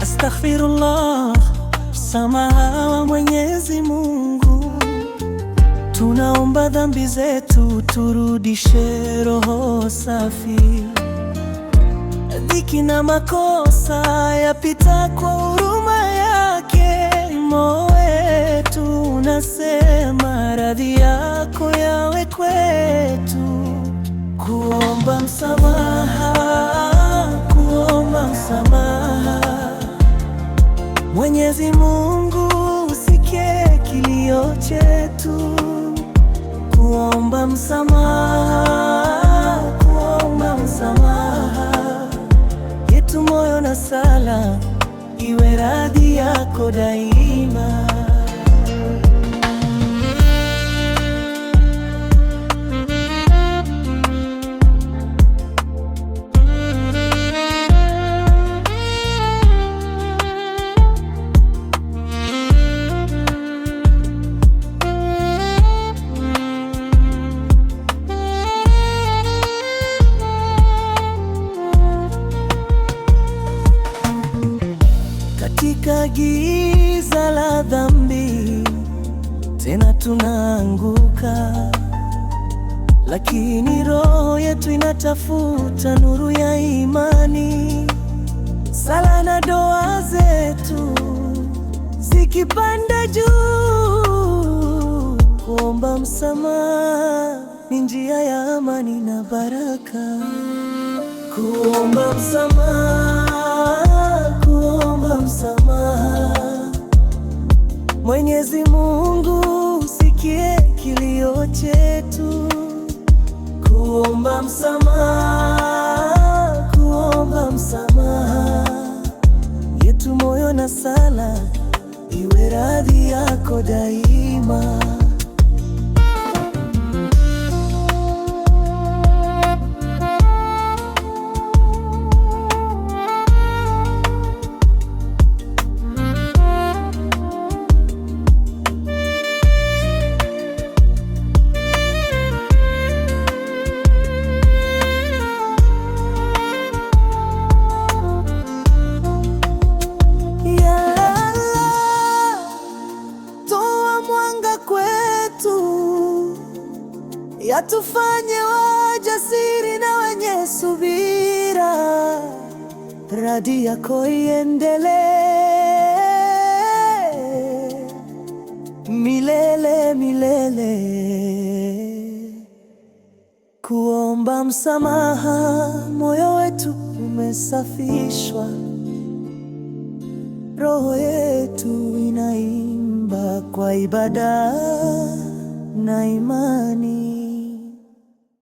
Astaghfirullah, msamaha wa Mwenyezi Mungu. Tunaomba dhambi zetu, turudishe roho safi. Dhiki na makosa yapita kwa huruma yake. Moyo wetu unasema radhi yako yawe kwetu. Kuomba msamaha, kuomba msamaha. Mwenyezi Mungu usikie kilio chetu. Kuomba msamaha, kuomba msamaha. Yetu moyo na sala iwe radhi yako daima. Katika giza la dhambi tena tunaanguka, lakini roho yetu inatafuta nuru ya imani. Sala na dua zetu zikipanda juu, kuomba msamaha ni njia ya amani na baraka. Kuomba msamaha, kuomba msamaha. Mwenyezi Mungu usikie kilio chetu. Kuomba msamaha, kuomba msamaha. Yetu moyo na sala iwe radhi yako daima. Yatufanye wajasiri na wenye subira. Radhi yako iendelee milele milele. Kuomba msamaha, moyo wetu umesafishwa. Roho yetu inaimba kwa ibada na imani.